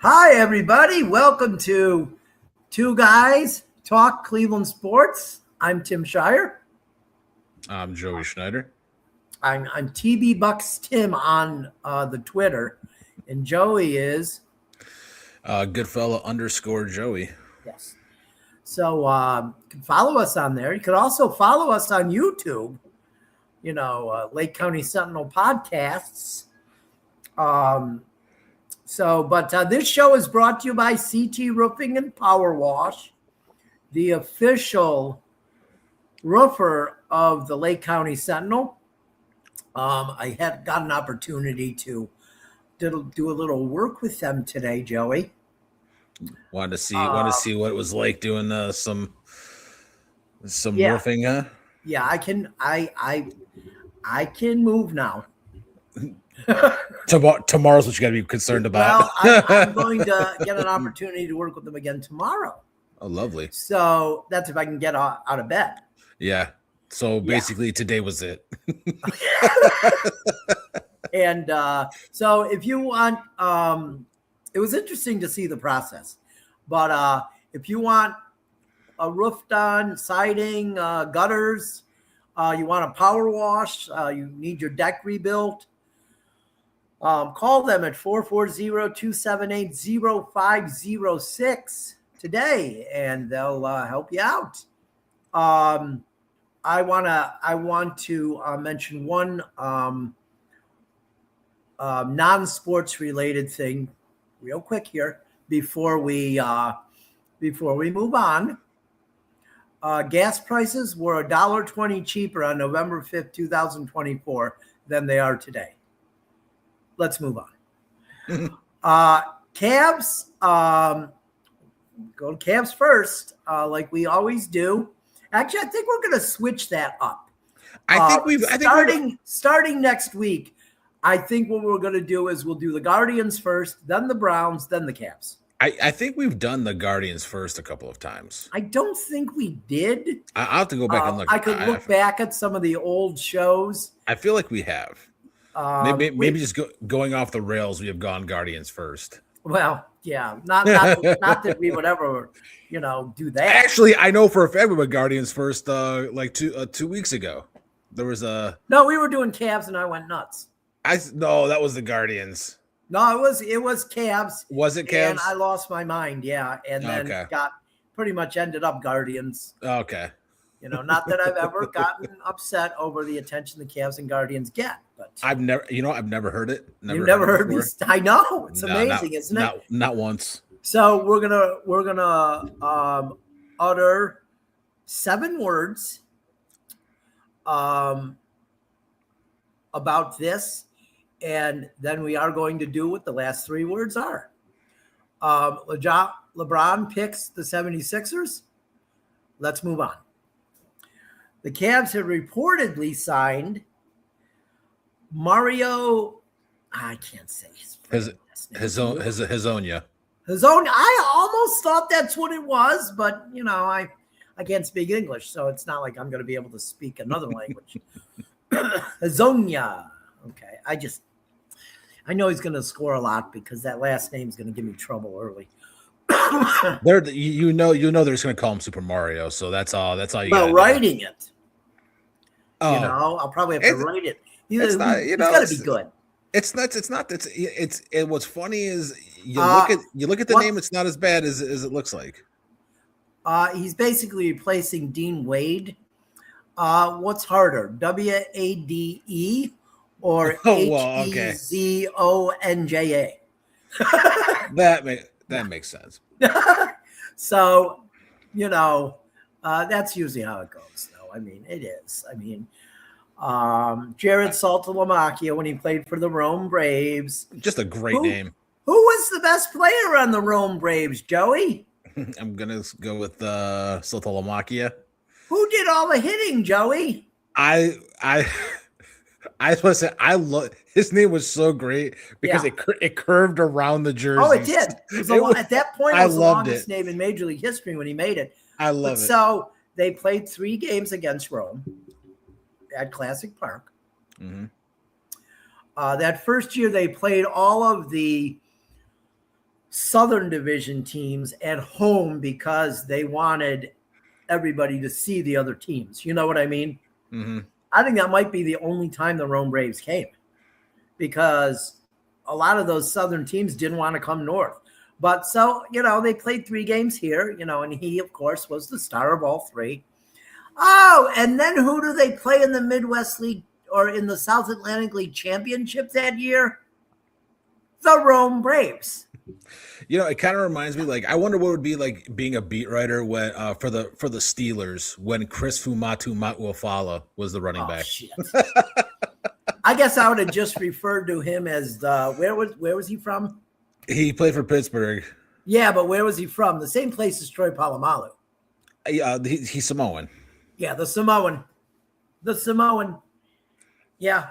Hi, everybody. Welcome to Two Guys Talk Cleveland Sports. I'm Tim Shire. I'm Joey Schneider. I'm TB Bucks Tim on the Twitter, and Joey is Goodfella _ Joey. yes. So you can follow us on there. You could also follow us on YouTube. Lake County Sentinel podcasts. But this show is brought to you by CT Roofing and Power Wash, the official roofer of the Lake County Sentinel. I had got an opportunity to do a little work with them today, Joey. Wanted to see what it was like doing some roofing, huh? Yeah, I can move now. Tomorrow's what you got to be concerned about. Well, I'm going to get an opportunity to work with them again tomorrow. Oh, lovely. So that's if I can get out of bed. Yeah. So basically today was it. And so if you want, it was interesting to see the process. But if you want a roof done, siding, gutters, you want a power wash, you need your deck rebuilt, call them at 440-278-0506 today, and they'll help you out. I want to mention one non-sports related thing real quick here before we move on. Gas prices were $1.20 cheaper on November 5th, 2024 than they are today. Let's move on. Cavs, go to Cavs first, like we always do. Actually, I think we're going to switch that up. Starting next week. I think what we're going to do is we'll do the Guardians first, then the Browns, then the Cavs. I think we've done the Guardians first a couple of times. I don't think we did. I'll have to go back and look. I could look back at some of the old shows. I feel like we have. Maybe just going off the rails, we have gone Guardians first. Well, yeah, not that we would ever, do that. Actually, I know for a fact we went Guardians first. Like 2 weeks ago, there was a we were doing Cavs and I went nuts. No, that was the Guardians. No, it was Cavs. Was it Cavs? And I lost my mind, yeah, and then ended up Guardians. Okay. Not that I've ever gotten upset over the attention the Cavs and Guardians get, but I've never heard it. You've never heard me. I know it's amazing, isn't it? Not once. So we're gonna utter 7 words about this, and then we are going to do what the last 3 words are. LeBron picks the 76ers. Let's move on. The Cavs have reportedly signed Mario. I can't say his own. I almost thought that's what it was, but I can't speak English, so it's not like I'm going to be able to speak another language. Hazonia. Okay, I know he's going to score a lot because that last name is going to give me trouble early. They're just going to call him Super Mario, so that's all you got. Writing it. I'll probably have to write it. It's got to be good. It's not. What's funny is you look at the name. It's not as bad as it looks like. He's basically replacing Dean Wade. What's harder, WADE or HEZONJA? That makes sense. So, that's usually how it goes, though. I mean, it is. I mean, Jared Saltalamacchia when he played for the Rome Braves. Just a great name. Who was the best player on the Rome Braves, Joey? I'm going to go with Saltalamacchia. Who did all the hitting, Joey? I just want to say his name was so great because it curved around the jersey. Oh, it did. At that point, it was the longest name in Major League history when he made it. I love it. So they played 3 games against Rome at Classic Park. Mm-hmm. That first year, they played all of the Southern Division teams at home because they wanted everybody to see the other teams. You know what I mean? Mm-hmm. I think that might be the only time the Rome Braves came, because a lot of those Southern teams didn't want to come north. But so, they played 3 games here, and he, of course, was the star of all 3. Oh, and then who do they play in the Midwest League or in the South Atlantic League Championship that year? The Rome Braves. It kind of reminds me, like, I wonder what it would be like being a beat writer when for the Steelers when Chris Fumatu Matuafala was the running back. Shit. I guess I would have just referred to him as where was he from? He played for Pittsburgh. Yeah, but where was he from? The same place as Troy Polamalu. He's Samoan. Yeah, the Samoan. Yeah,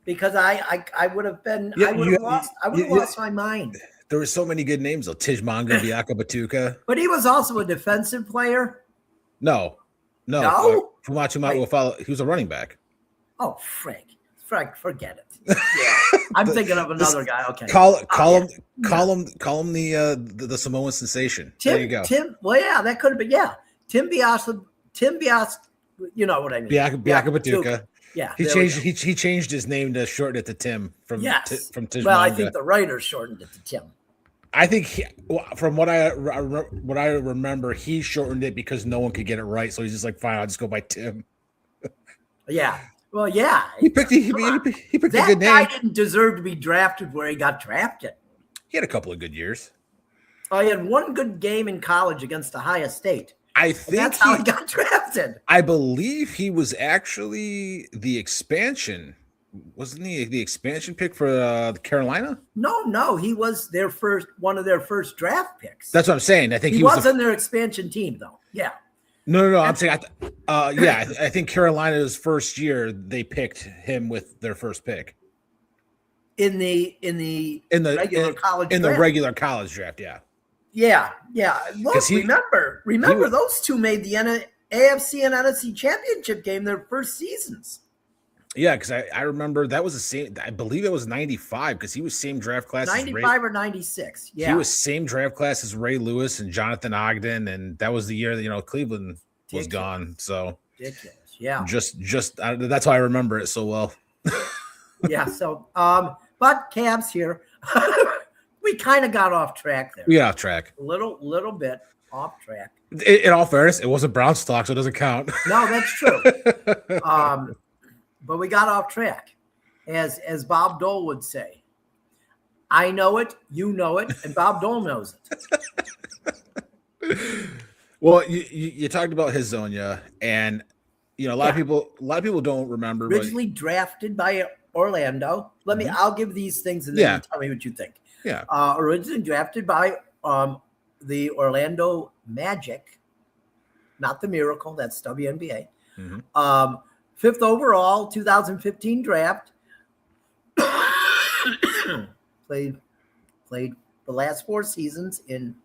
because I would have been. I would have lost my mind. There were so many good names though. Tijmonga Biaka Batuka. But he was also a defensive player. No. Fumatu Matuafala. He was a running back. Oh, Frank, forget it. Yeah, I'm thinking of another guy. Okay, call him the Samoan sensation. There you go. Well, yeah, that could have been. Yeah, Tim Biasa. You know what I mean? Biaka Batuka. Yeah, he changed his name to shorten it to Tim from Tijmonga. Well, I think the writer shortened it to Tim. I think from what I remember, he shortened it because no one could get it right. So he's just like, fine, I'll just go by Tim. Yeah. Well, yeah. He picked a good name. That guy didn't deserve to be drafted where he got drafted. He had a couple of good years. He had one good game in college against Ohio State. I think that's how he got drafted. I believe he was actually the expansion. Wasn't he the expansion pick for Carolina? No, he was one of their first draft picks. That's what I'm saying. I think he was on their expansion team, though. Yeah. No. I'm saying, I think Carolina's first year they picked him with their first pick in the regular college draft. The regular college draft. Yeah. Look, remember those two made the AFC and NFC championship game their first seasons. Yeah, because I remember that was the same. I believe it was 95 because he was same draft class. 95 or 96. Yeah, he was same draft class as Ray Lewis and Jonathan Ogden, and that was the year that Cleveland was gone. So ridiculous. Yeah, just that's how I remember it so well. Yeah. So, but Cavs here, we kind of got off track there. We got off track a little bit off track. In all fairness, it wasn't Browns talk, so it doesn't count. No, that's true. But we got off track, as Bob Dole would say. I know it, you know it, and Bob Dole knows it. Well, you talked about Hezonja, and a lot of people don't remember. Originally drafted by Orlando. I'll give these things and then you tell me what you think. Yeah. Originally drafted by the Orlando Magic, not the Miracle. That's WNBA. Mm-hmm. 5th overall, 2015 draft. played the last 4 seasons in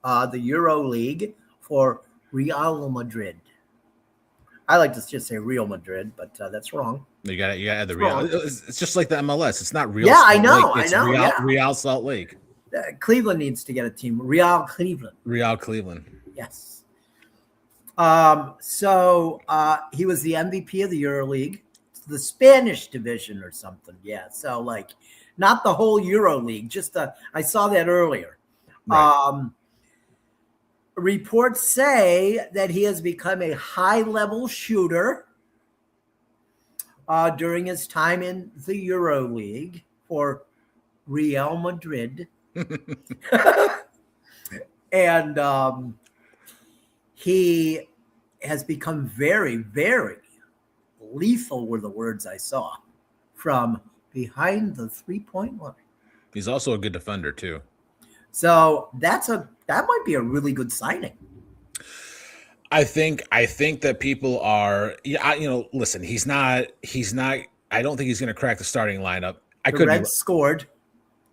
the Euro League for Real Madrid. I like to just say Real Madrid, but that's wrong. You got to add the Real. It's just like the MLS. It's not Real. Yeah, Salt I know. Lake. It's I know. Real Salt Lake. Cleveland needs to get a team. Real Cleveland. Yes. So he was the MVP of the EuroLeague, the Spanish division or something. Yeah. So not the whole EuroLeague, just I saw that earlier. Right. Reports say that he has become a high-level shooter during his time in the EuroLeague for Real Madrid. And he has become very, very lethal were the words I saw from behind the 3-point line. He's also a good defender too. So that might be a really good signing. I think that people are, listen, he's not, I don't think he's going to crack the starting lineup. The Reds scored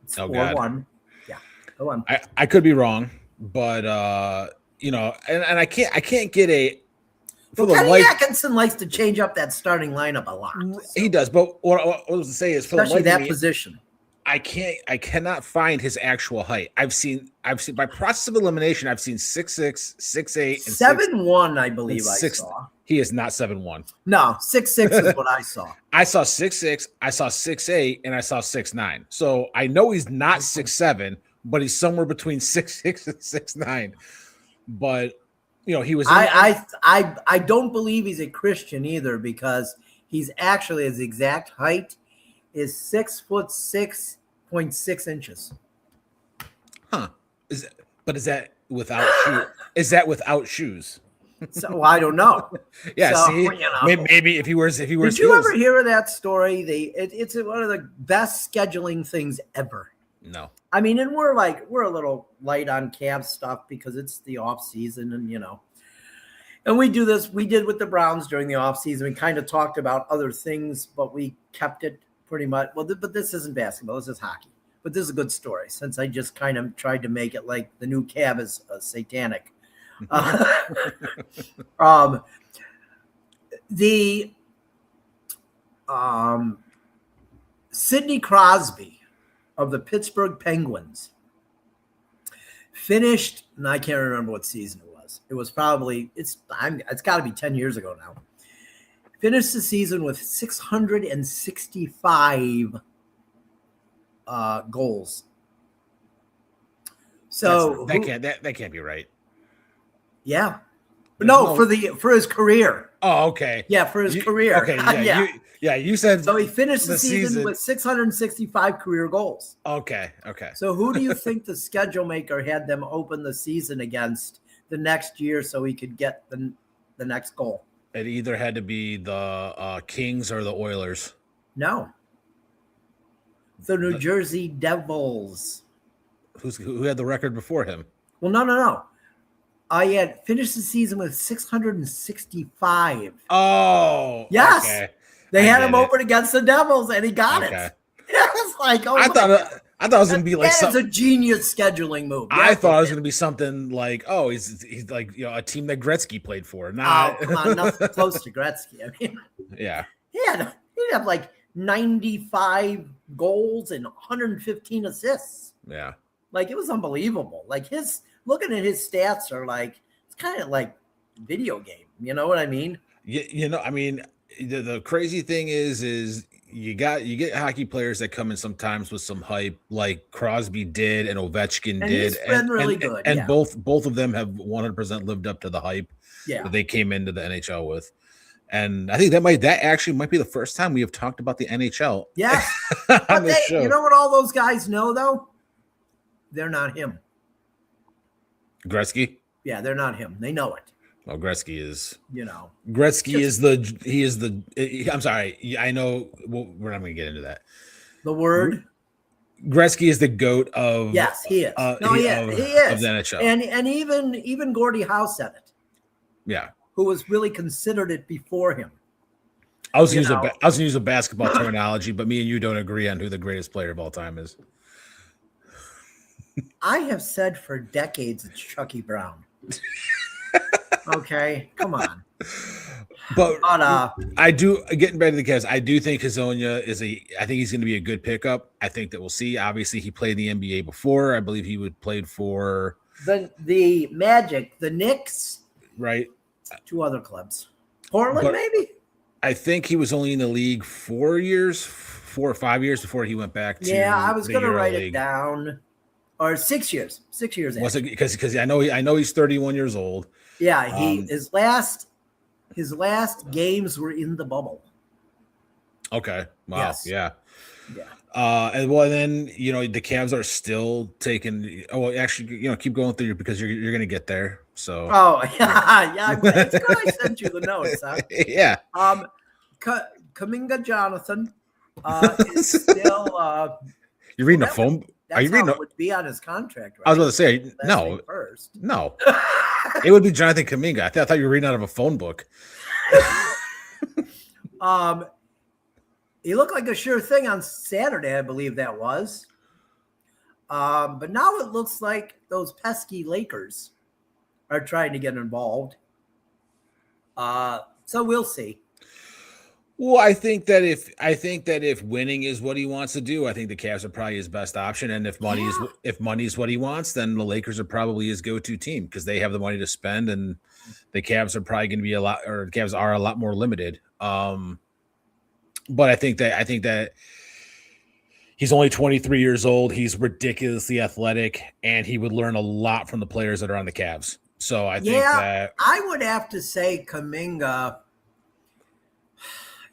4-1. Yeah. Go on. I could be wrong, but and I can't get a. Kenny Atkinson likes to change up that starting lineup a lot. He does, but what I was to say is, especially that position. I cannot find his actual height. I've seen by process of elimination, I've seen 6'6", 6'8", and 7'1", I believe I six. saw. He is not 7'1". No, 6'6" is what I saw. I saw 6'6", I saw 6'8", and I saw 6'9". So I know he's not 6'7", but he's somewhere between 6'6" and 6'9". But he was. I don't believe he's a Christian either, because he's actually, his exact height is 6'6.6". Huh? Is that without shoes? Is that without shoes? So I don't know. Yeah, so, see, maybe if he wears Did heels. You ever hear of that story? It's one of the best scheduling things ever. No. I mean, and we're a little light on Cavs stuff because it's the off season, and and we do this. We did with the Browns during the off season. We kind of talked about other things, but we kept it pretty much. Well, but this isn't basketball. This is hockey. But this is a good story, since I just kind of tried to make it like the new Cav is satanic. The Sidney Crosby of the Pittsburgh Penguins finished, and I can't remember what season it was. It was probably it's got to be 10 years ago now. Finished the season with 665 goals. So that can't be right. Yeah. No, for his career. Oh, okay. Yeah, for his career. Okay, yeah. You said so. He finished the season with 665 career goals. Okay. So who do you think the schedule maker had them open the season against the next year so he could get the next goal? It either had to be the Kings or the Oilers. No. The New Jersey Devils. Who had the record before him? Well, no. I had finished the season with 665. Oh, yes. Okay. They had him open against the Devils, and he got it. It's like, I thought it was gonna be like that is a genius scheduling move. I thought it was gonna be something like, he's like a team that Gretzky played for. Nah. Oh, come on, nothing close to Gretzky. I mean, yeah, he'd have like 95 goals and 115 assists. Yeah, like it was unbelievable. Like looking at his stats are like, it's kind of like video game. You know what I mean? I mean, the crazy thing is you get hockey players that come in sometimes with some hype, like Crosby did and Ovechkin did, he's been really good. And both of them have 100% lived up to the hype that they came into the NHL with. And I think that actually might be the first time we have talked about the NHL. Yeah, on this show. You know what all those guys know though? They're not him. Gretzky? Yeah, they're not him. They know it. Well, Gretzky is. I'm sorry. I know. Well, we're not going to get into that. The word. Gretzky is the GOAT of. Yes, he is. He is of the NHL. And even Gordie Howe said it. Yeah. Who was really considered it before him. I was going to use a basketball terminology, but me and you don't agree on who the greatest player of all time is. I have said for decades it's Chucky Brown. Okay, come on. But I do, getting back to the Cavs, I do think Hazonia I think he's going to be a good pickup. I think that we'll see. Obviously, he played in the NBA before. I believe he played for the Magic, the Knicks, right? 2 other clubs. Portland, maybe? I think he was only in the league 4 or 5 years before he went back to I was going to write it down. Or 6 years. 6 years. Was it because I know he's 31 years old. Yeah, his last games were in the bubble. Okay. Wow. Yes. Yeah. And then the Cavs are still taking. Oh, well, actually, keep going through because you're going to get there. So. Oh yeah. It's good I sent you the notes. Huh? Yeah. Kaminga Jonathan is still. You're reading a phone. That's how it would be on his contract, right? I was about to say, no. First. No. It would be Jonathan Kaminga. I thought you were reading out of a phone book. He looked like a sure thing on Saturday, I believe that was. But now it looks like those pesky Lakers are trying to get involved. So we'll see. Well, I think that if winning is what he wants to do, I think the Cavs are probably his best option. And if money is what he wants, then the Lakers are probably his go-to team because they have the money to spend, and the Cavs are probably going to be the Cavs are a lot more limited. But I think that he's only 23 years old. He's ridiculously athletic, and he would learn a lot from the players that are on the Cavs. So I think that I would have to say Kuminga.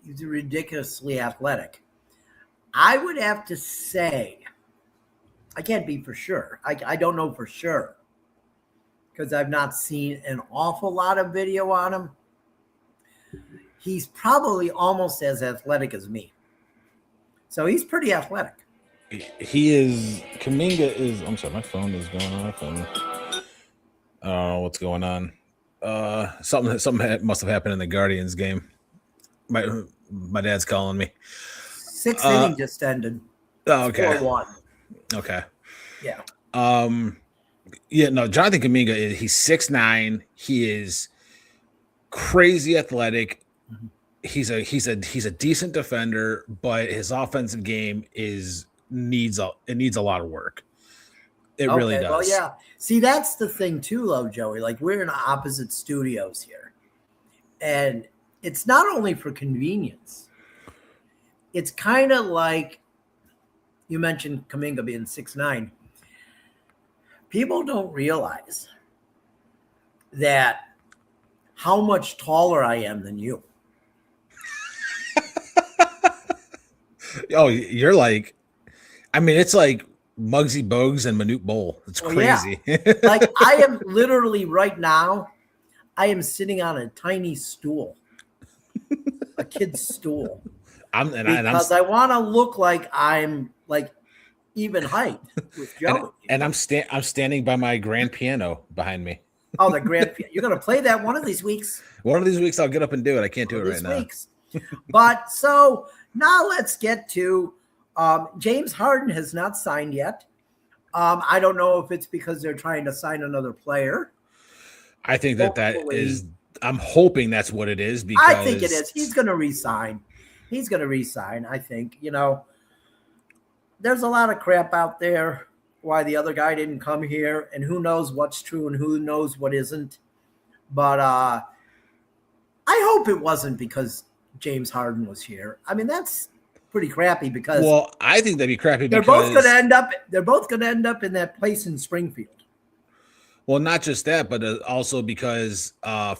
He's ridiculously athletic. I would have to say, I can't be for sure. I don't know for sure because I've not seen an awful lot of video on him. He's probably almost as athletic as me. So he's pretty athletic. he is. Kaminga is. I'm sorry, my phone is going off, and I don't know what's going on. Something must have happened in the Guardians game. My dad's calling me. Sixth inning just ended. Oh, okay. 4-1. Okay. Yeah. Yeah, no, Jonathan Kuminga he's 6'9". He is crazy athletic. Mhm. He's a decent defender, but his offensive game needs a lot of work. It really does. Well, yeah. See, that's the thing too, though, Joey. Like we're in opposite studios here. And it's not only for convenience. It's kind of like you mentioned Kuminga being 6'9". People don't realize that how much taller I am than you. Oh, you're like, I mean, it's like Muggsy Bogues and Manute Bol. It's crazy. Yeah. Like I am literally right now, I am sitting on a tiny stool. A kid's stool. I want to look like I'm like even height with Joey. And I'm standing by my grand piano behind me. Oh, the grand piano. You're going to play that one of these weeks. One of these weeks I'll get up and do it. I can't do it right now. But so now let's get to James Harden has not signed yet. I don't know if it's because they're trying to sign another player. I think that is. I'm hoping that's what it is because I think it is. He's going to resign. I think, there's a lot of crap out there why the other guy didn't come here, and who knows what's true and who knows what isn't. But I hope it wasn't because James Harden was here. I mean, that's pretty crappy because I think that'd be crappy they're because both going to end up in that place in Springfield. Well, not just that, but also because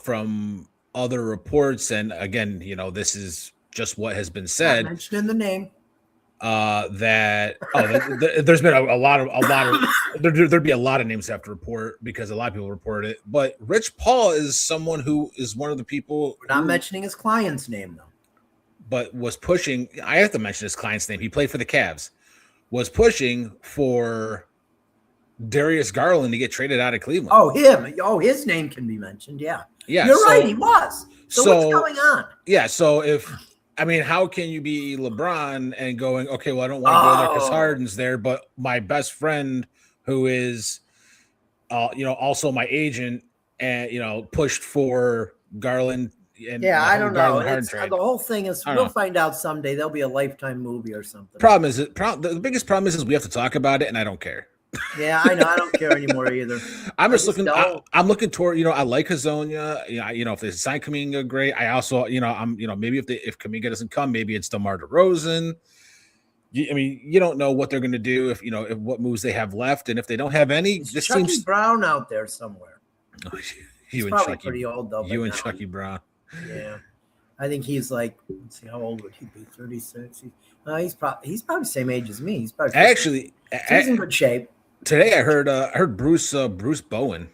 from other reports, and again, this is just what has been said. Not mentioned in the name. There's been a lot of there'd be a lot of names have to report because a lot of people report it. But Rich Paul is someone who is one of the people. We're not mentioning his client's name though. But was pushing. I have to mention his client's name. He played for the Cavs. Was pushing for Darius Garland to get traded out of Cleveland. Oh, him. Oh, his name can be mentioned. Yeah. Yeah. You're right. He was. So what's going on? Yeah. So how can you be LeBron and going, okay, well, I don't want to go there because Harden's there, but my best friend who is, also my agent and, pushed for Garland. And I don't know. The whole thing is we'll find out someday. There'll be a Lifetime movie or something. The biggest problem is we have to talk about it and I don't care. Yeah, I know. I don't care anymore either. I'm looking toward, I like Hazonia. If they sign Kuminga, great. I also, maybe if Kuminga doesn't come, maybe it's DeMar DeRozan. You don't know what they're going to do if what moves they have left, and if they don't have any, this Chucky seems Brown out there somewhere. He's probably Chucky, pretty old though. You and Chucky Brown. Yeah, I think he's like. Let's see, how old would he be? 36. He's probably the same age as me. He's probably 50. He's in good shape. Today I heard Bruce Bowen.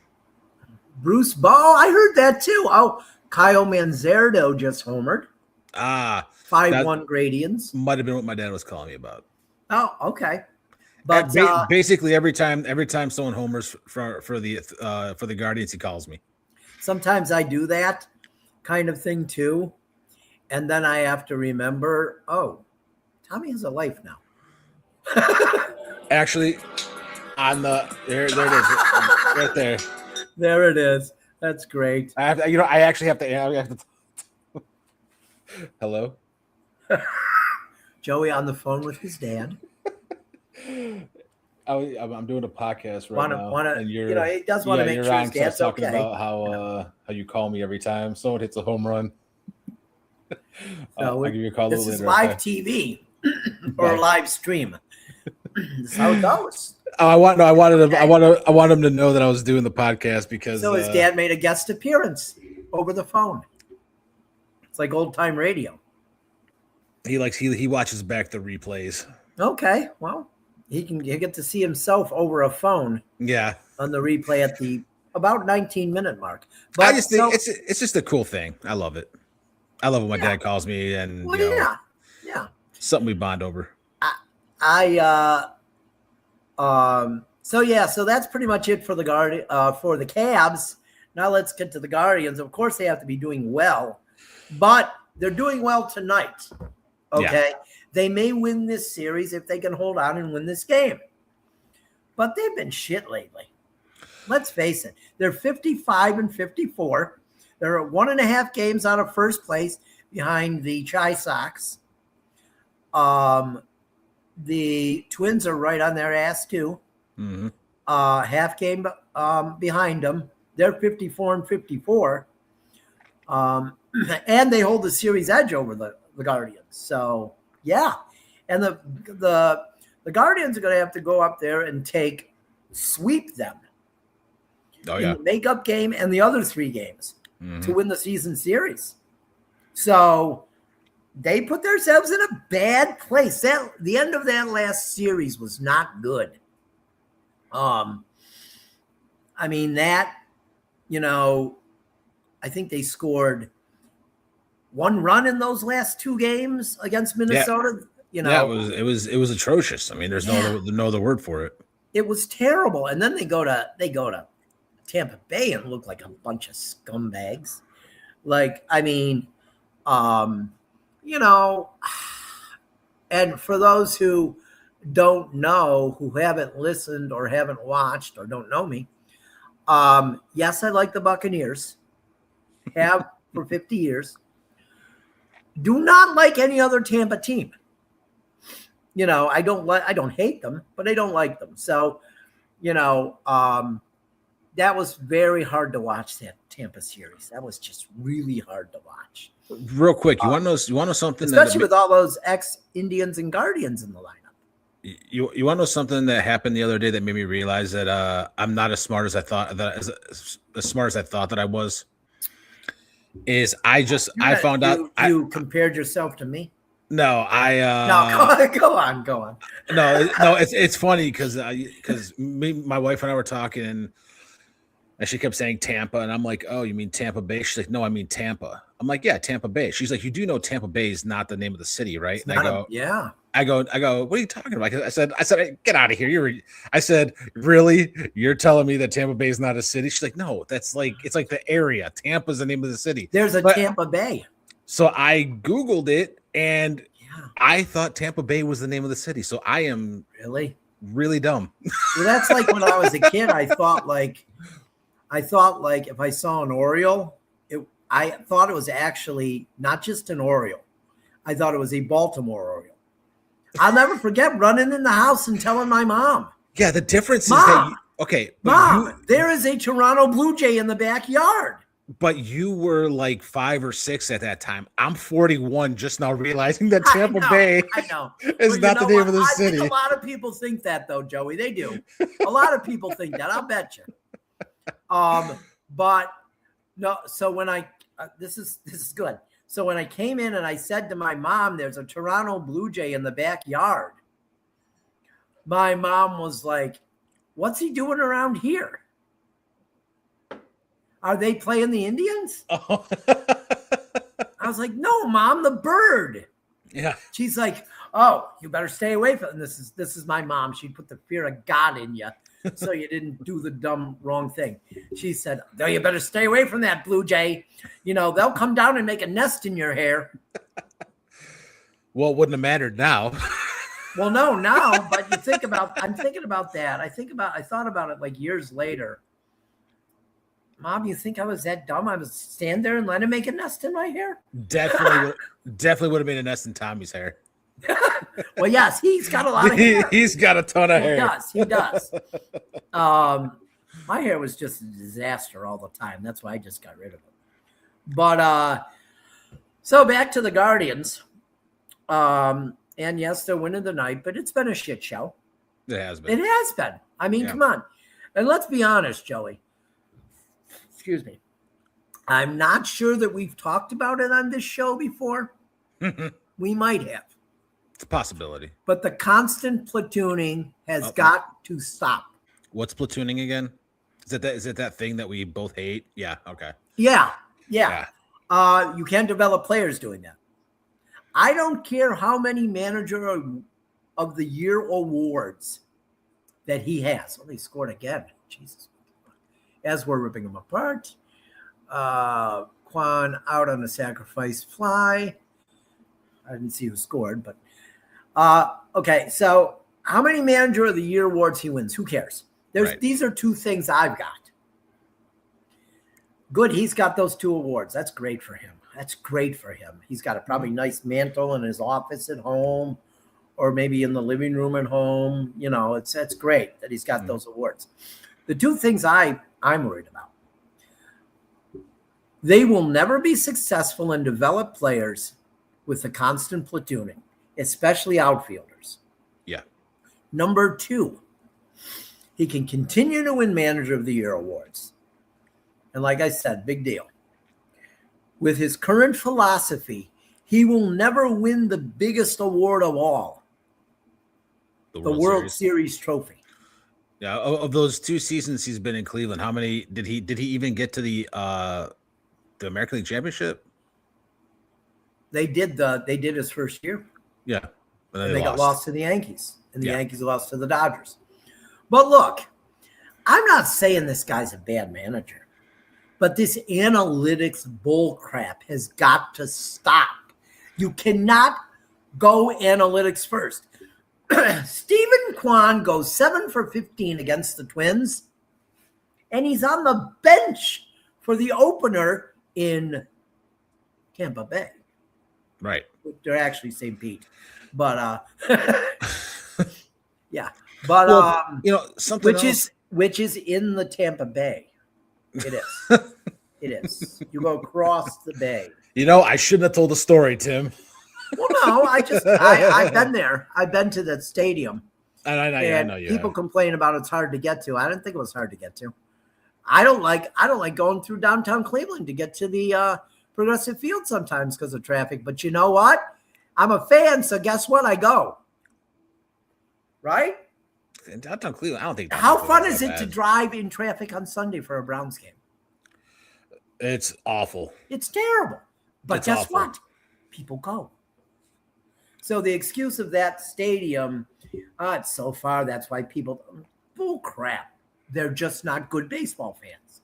Bruce Bowen, I heard that too. Oh, Kyle Manzardo just homered. 5-1 Gradients. Might have been what my dad was calling me about. Oh, okay. But basically every time someone homers for the Guardians, he calls me. Sometimes I do that kind of thing too, and then I have to remember, Tommy has a life now. Actually. There it is, right there. There it is. That's great. I actually have to. Hello. Joey on the phone with his dad. I'm doing a podcast right now, and he does want to make sure his dad's talking okay. about how you call me every time someone hits a home run. So I'll give you a call. This is live TV or live stream. That's how it goes. I want him to know that I was doing the podcast because his dad made a guest appearance over the phone. It's like old time radio. He watches back the replays. Okay, well, he get to see himself over a phone. Yeah, on the replay at the about 19-minute mark. But I just think it's just a cool thing. I love it. I love when my dad calls me, and something we bond over. So that's pretty much it for the for the Cavs. Now let's get to the Guardians. Of course, they have to be doing well, but they're doing well tonight. Okay, they may win this series if they can hold on and win this game, but they've been shit lately. Let's face it. They're 55-54. They're 1.5 games out of first place behind the Chi Sox. The Twins are right on their ass too. Mm-hmm. Half game behind them. They're 54-54. And they hold the series edge over the Guardians. So yeah. And the Guardians are going to have to go up there and sweep them. Oh, yeah. In the makeup game and the other 3 games to win the season series. So they put themselves in a bad place. The end of that last series was not good. I think they scored 1 run in those last 2 games against Minnesota. Yeah. It was atrocious. I mean, there's no other word for it. It was terrible. And then they go to Tampa Bay and look like a bunch of scumbags. And for those who don't know, who haven't listened or haven't watched or don't know me, yes, I like the Buccaneers. Have for 50 years. Do not like any other Tampa team. I don't hate them, but I don't like them. So, that was very hard to watch, that Tampa series. That was just really hard to watch. Real quick, you want to know something? Especially with all those ex-Indians and Guardians in the lineup. You want to know something that happened the other day that made me realize that I'm not as smart as I thought as smart as I thought that I was. I found out you compared yourself to me. No, go on. No, it's funny because my wife and I were talking and she kept saying Tampa, and I'm like, oh, you mean Tampa Bay? She's like, no, I mean Tampa. I'm like, yeah, Tampa Bay. She's like, you do know Tampa Bay is not the name of the city, right? And I go, what are you talking about? I said, get out of here. I said, really? You're telling me that Tampa Bay is not a city? She's like, no, it's like the area. Tampa's the name of the city. There's Tampa Bay. So I Googled it, and I thought Tampa Bay was the name of the city. So I am really dumb. Well, that's like when I was a kid, I thought like if I saw an Oriole, I thought it was actually not just an Oriole. I thought it was a Baltimore Oriole. I'll never forget running in the house and telling my mom. Yeah, the difference is that Mom, there is a Toronto Blue Jay in the backyard. But you were like 5 or 6 at that time. I'm 41, just now realizing that Tampa Bay is not the name of the city. I think a lot of people think that, though, Joey. They do. A lot of people think that. I'll bet you. But no. So when this is good. So when I came in and I said to my mom, "There's a Toronto Blue Jay in the backyard," my mom was like, "What's he doing around here? Are they playing the Indians?" Oh. I was like, "No, Mom, the bird." Yeah. She's like, "Oh, you better stay away from." And this is my mom. She put the fear of God in you, so you didn't do the wrong thing. She said, "No, you better stay away from that Blue Jay. They'll come down and make a nest in your hair." Well, it wouldn't have mattered now. Well, no, now, but I'm thinking about that. I thought about it like years later. Mom, you think I was that dumb? I would stand there and let him make a nest in my hair? Definitely would have made a nest in Tommy's hair. Well, yes, he's got a lot of hair. He's got a ton of hair. He does. My hair was just a disaster all the time. That's why I just got rid of it. But so back to the Guardians. And yes, they're winning the night, but it's been a shit show. It has been. It has been. I mean, come on. And let's be honest, Joey. Excuse me. I'm not sure that we've talked about it on this show before. We might have. It's a possibility. But the constant platooning has got to stop. What's platooning again? Is it that thing that we both hate? Yeah. Okay. Yeah. You can't develop players doing that. I don't care how many manager of the year awards that he has. Oh, he scored again. Jesus. As we're ripping him apart. Quan out on a sacrifice fly. I didn't see who scored, but okay. So how many manager of the year awards he wins? Who cares? These are two things I've got. Good. He's got those two awards. That's great for him. He's got a probably nice mantle in his office at home, or maybe in the living room at home. You know, it's great that he's got those awards. The two things I'm worried about. They will never be successful and develop players with the constant platooning, especially outfielders. Yeah. Number two, he can continue to win Manager of the Year awards. And like I said, big deal. With his current philosophy, he will never win the biggest award of all, the World Series trophy. Yeah, of those 2 seasons he's been in Cleveland, how many did he even get to the American League Championship? They did his first year. Yeah. And they got lost to the Yankees, and the Yankees lost to the Dodgers. But look, I'm not saying this guy's a bad manager, but this analytics bull crap has got to stop. You cannot go analytics first. Stephen Kwan goes 7 for 15 against the Twins, and he's on the bench for the opener in Tampa Bay. Right. They're actually St. Pete. But yeah. But something which is in the Tampa Bay. It is. It is. You go across the bay. I shouldn't have told the story, Tim. Well, no, I've been there. I've been to that stadium. And I know you. People complain about it's hard to get to. I didn't think it was hard to get to. I don't like going through downtown Cleveland to get to the Progressive Field sometimes because of traffic. But you know what? I'm a fan, so guess what? I go. Right? In downtown Cleveland, I don't think. How fun is it to drive in traffic on Sunday for a Browns game? It's awful. It's terrible. But guess what? People go. So the excuse of that stadium, it's so far. That's why people, bull crap. They're just not good baseball fans.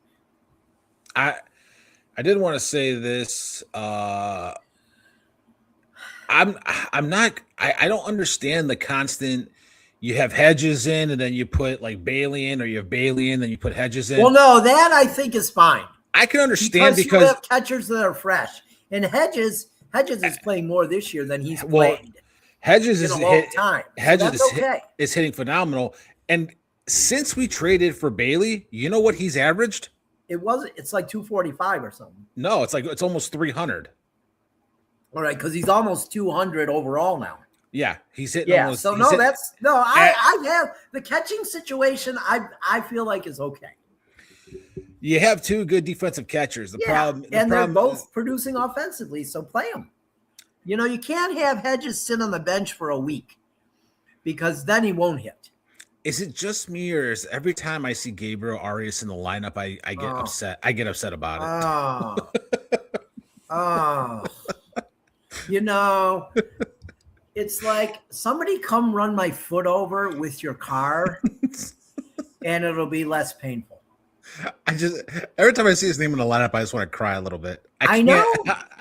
I did want to say this. I'm not. I don't understand the constant. You have Hedges in, and then you put like Bailey in, or you have Bailey in, then you put Hedges in. Well, no, that I think is fine. I can understand because you have catchers that are fresh, and Hedges is playing more this year than he's played. Hedges is in a long time. Hedges is hitting phenomenal, and since we traded for Bailey, you know what he's averaged? It's like 245 or something. No, it's almost 300. All right, because he's almost 200 overall now. Yeah, he's hitting. Yeah, so I have the catching situation. I feel like is okay. You have 2 good defensive catchers. They're both producing offensively, so play them. You can't have Hedges sit on the bench for a week because then he won't hit. Is it just me, or is every time I see Gabriel Arias in the lineup, I get upset? I get upset about it. It's like somebody come run my foot over with your car, and it'll be less painful. Every time I see his name in the lineup, I just want to cry a little bit. I know.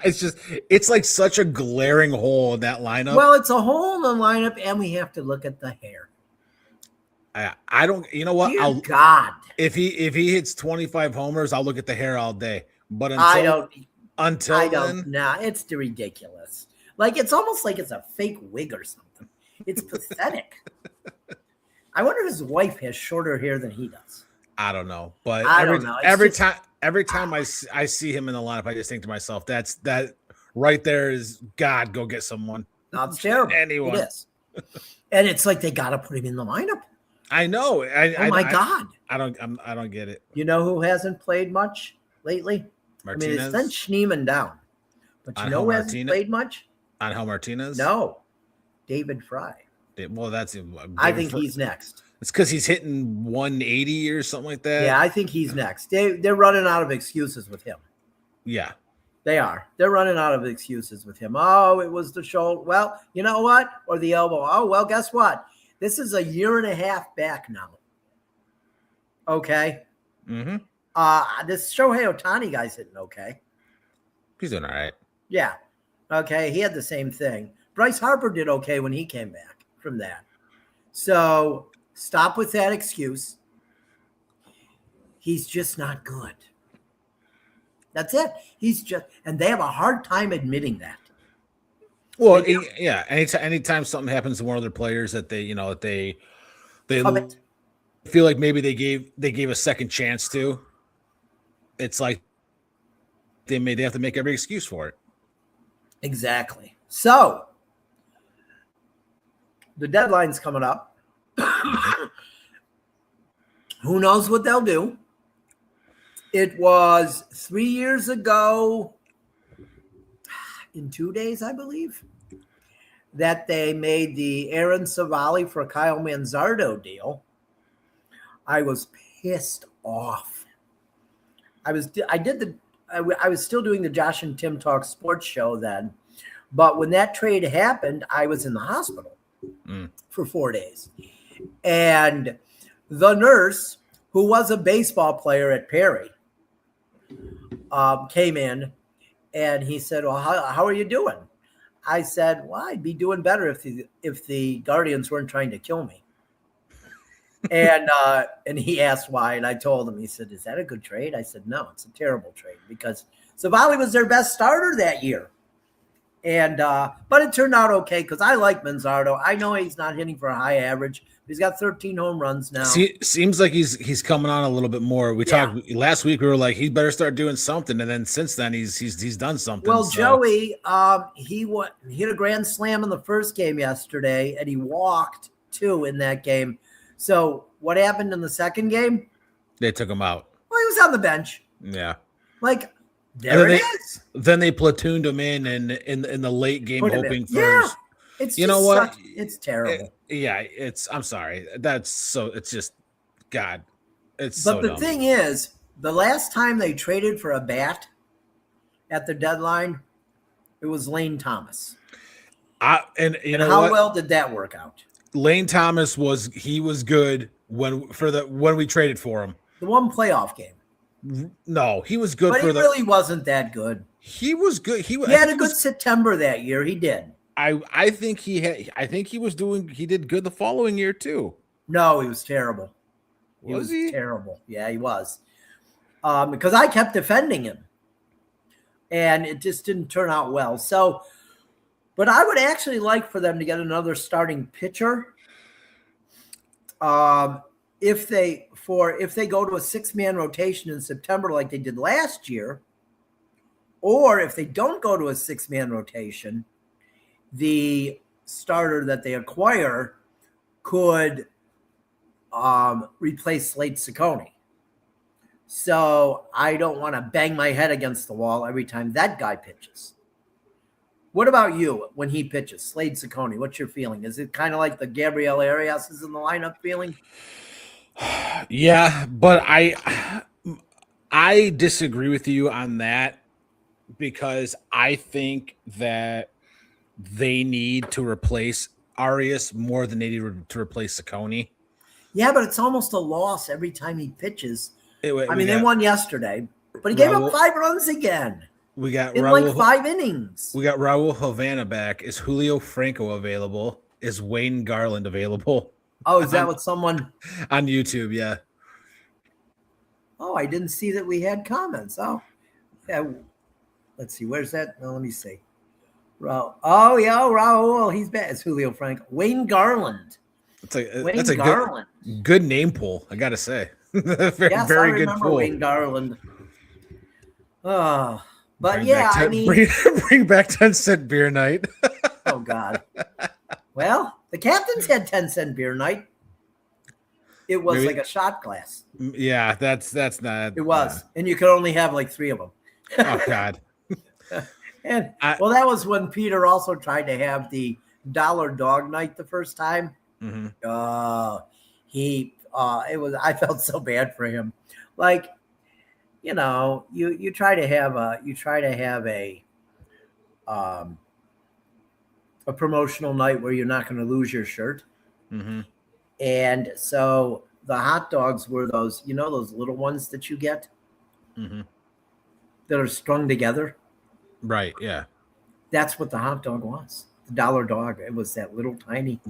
It's like such a glaring hole in that lineup. Well, it's a hole in the lineup, and we have to look at the hair. I don't. You know what? Dear God, if he hits 25 homers, I'll look at the hair all day. But I don't. then, Nah, it's ridiculous. Like it's almost like it's a fake wig or something. It's pathetic. I wonder if his wife has shorter hair than he does. I don't know, but I don't know. Every time I see him in the lineup, I just think to myself, that right there is God. Go get someone. No, it's terrible. Anyone. It is. And it's like they got to put him in the lineup. I know. Oh my God! I don't get it. You know who hasn't played much lately? Martinez? I mean, it's sent Schneeman down, but you know who hasn't played much? Angel Martinez? No, David Fry. Well, I think he's next. It's because he's hitting 180 or something like that. Yeah, I think he's next. They're running out of excuses with him. Yeah. They are. They're running out of excuses with him. Oh, it was the shoulder. Well, you know what? Or the elbow. Oh, well, guess what? This is a year and a half back now. Okay. Mm-hmm. This Shohei Ohtani guy's hitting okay. He's doing all right. Yeah. Okay. He had the same thing. Bryce Harper did okay when he came back from that. So stop with that excuse. He's just not good. That's it. And they have a hard time admitting that. Well, yeah. Anytime something happens to one of their players that they feel like maybe they gave a second chance to, it's like they have to make every excuse for it. Exactly. So the deadline's coming up. Who knows what they'll do? It was 3 years ago, in 2 days, I believe, that they made the Aaron Savali for Kyle Manzardo deal. I was pissed off. I was still doing the Josh and Tim Talk Sports show then, but when that trade happened, I was in the hospital for 4 days, and the nurse, who was a baseball player at Perry, came in, and he said, "Well, how are you doing?" I said, "Well, I'd be doing better if the Guardians weren't trying to kill me." And he asked why, and I told him. He said, "Is that a good trade?" I said, "No, it's a terrible trade because Savali was their best starter that year." And but it turned out okay because I like Manzardo. I know he's not hitting for a high average. He's got 13 home runs now. Seems like he's coming on a little bit more. We talked last week. We were like, he better start doing something, and then since then he's done something. Well, Joey, he hit a grand slam in the first game yesterday, and he walked 2 in that game. So what happened in the second game? They took him out. Well, he was on the bench. Yeah, like there it is. Then they platooned him in the late game, hoping for. Yeah. It's you know what? It's terrible. I'm sorry. It's just God. It's but the dumb. thing is, the last time they traded for a bat at the deadline, it was Lane Thomas. And how well did that work out? Lane Thomas was good when we traded for him. The one playoff game. No, he was good. But he really wasn't that good. He was good. He had a good September that year. He did. I think he did good the following year too. No, he was terrible. He was terrible. Yeah, he was. Because I kept defending him. And it just didn't turn out well. So, but I would actually like for them to get another starting pitcher. If they go to a 6-man rotation in September like they did last year, or if they don't go to a 6-man rotation, the starter that they acquire could replace Slade Ciccone. So I don't want to bang my head against the wall every time that guy pitches. What about you when he pitches, Slade Ciccone? What's your feeling? Is it kind of like the Gabriel Arias is in the lineup feeling? Yeah, but I disagree with you on that because I think that they need to replace Arias more than they need to replace Ciccone. Yeah, but it's almost a loss every time he pitches. They got, won yesterday, but he gave up 5 runs again. We got in Raul, like 5 innings. We got Raul Havana back. Is Julio Franco available? Is Wayne Garland available? Oh, is that what someone on YouTube? Yeah. Oh, I didn't see that we had comments. Oh, yeah. Let's see. Where's that? No, let me see. Oh, yeah, Raul. He's bad. It's Julio Frank. Wayne Garland. That's a good name pool, I gotta say. very, yes, very I good remember pool. Wayne Garland. But bring back 10-cent beer night. Oh God. Well, the captains had 10-cent beer night. It was like a shot glass. Yeah, that's not. It was, and you could only have like 3 of them. Oh God. And that was when Peter also tried to have the dollar dog night the first time. Mm-hmm. I felt so bad for him. Like, you try to have a promotional night where you're not going to lose your shirt. Mm-hmm. And so the hot dogs were those little ones that you get mm-hmm. that are strung together. Right. Yeah. That's what the hot dog was. The dollar dog. It was that little tiny.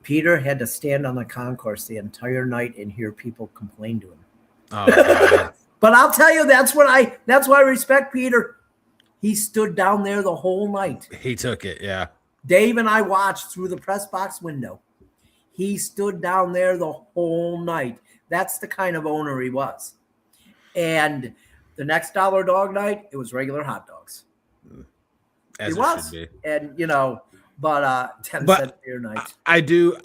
Peter had to stand on the concourse the entire night and hear people complain to him. Oh, God. But I'll tell you, that's why I respect Peter. He stood down there the whole night. He took it. Yeah. Dave and I watched through the press box window. He stood down there the whole night. That's the kind of owner he was. And the next dollar dog night, it was regular hot dogs. As it was. Should be. And 10-cent beer night. I do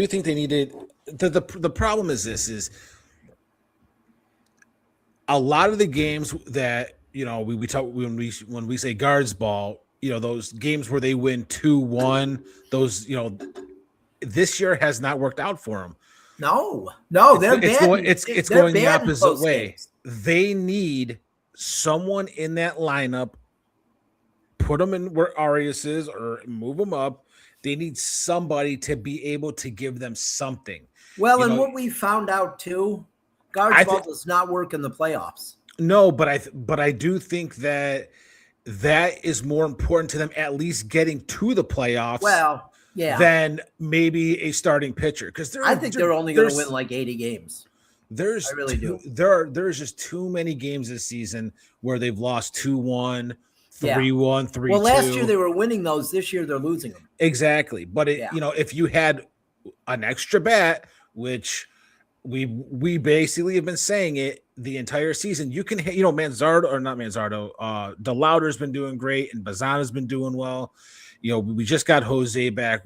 think they needed the problem is a lot of the games that we talk when we say guards ball, those games where they win 2-1, those this year has not worked out for them. No, they're bad. It's going the opposite way. Games. They need someone in that lineup. Put them in where Arias is or move them up. They need somebody to be able to give them something. Well, and what we found out too, guards ball does not work in the playoffs. No, but I do think that is more important to them at least getting to the playoffs. Well, yeah. Than maybe a starting pitcher because I think they're only going to win like 80 games. I really do. There's just too many games this season where they've lost 2-1. 3-1, 3-2. Well, last year they were winning those. This year they're losing them. Exactly. But if you had an extra bat, which we basically have been saying it the entire season, you can DeLauder's been doing great and Bazana's been doing well. We just got Jose back.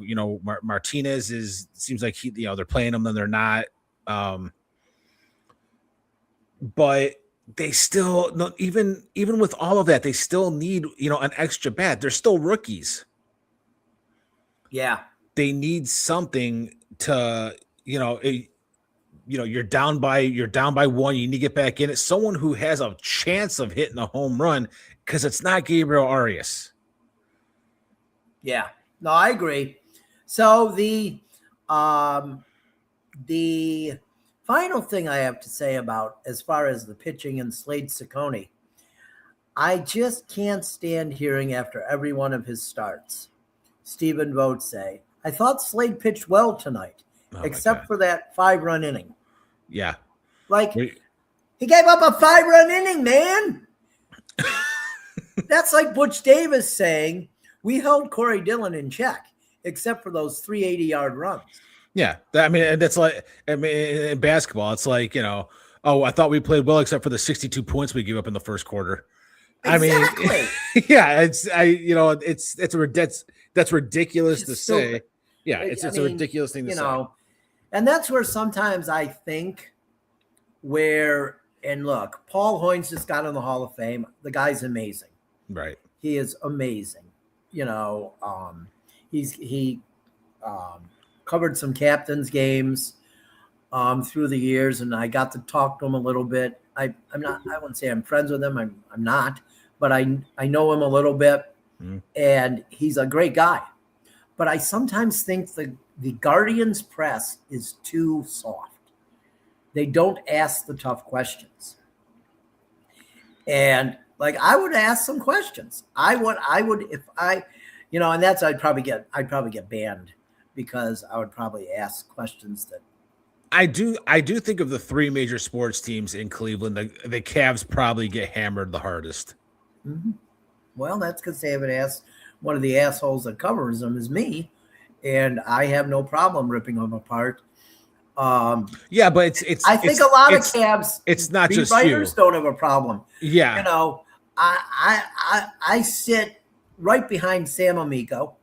Martinez seems like they're playing him, then they're not. But they still even with all of that, they still need an extra bat. They're still rookies. Yeah, they need something to you're down by 1. You need to get back in it. Someone who has a chance of hitting a home run because it's not Gabriel Arias. Yeah, no, I agree. So the final thing I have to say about as far as the pitching and Slade Ciccone, I just can't stand hearing after every one of his starts, Stephen Vogt say, I thought Slade pitched well tonight, except for that 5-run inning. Yeah. He gave up a 5-run inning, man. That's like Butch Davis saying, we held Corey Dillon in check, except for those 3 80-yard runs. Yeah, that's like in basketball, it's like I thought we played well except for the 62 points we gave up in the first quarter. Exactly. Yeah, that's ridiculous to say. Yeah, it's a ridiculous thing to say. And that's where sometimes I think look, Paul Hoynes just got in the Hall of Fame. The guy's amazing. Right. He is amazing. He covered some captains games through the years, and I got to talk to him a little bit. I wouldn't say I'm friends with him. I'm not, but I know him a little bit, and he's a great guy. But I sometimes think the Guardians press is too soft. They don't ask the tough questions. And I would ask some questions. I would if I, and that's I'd probably get banned. because I would probably ask questions that. I do think of the three major sports teams in Cleveland, the Cavs probably get hammered the hardest. Mm-hmm. Well, that's because they haven't asked. One of the assholes that covers them is me, and I have no problem ripping them apart. Yeah, but it's. I think a lot of Cavs. It's not just writers you. don't have a problem. Yeah, you know, I sit right behind Sam Amico.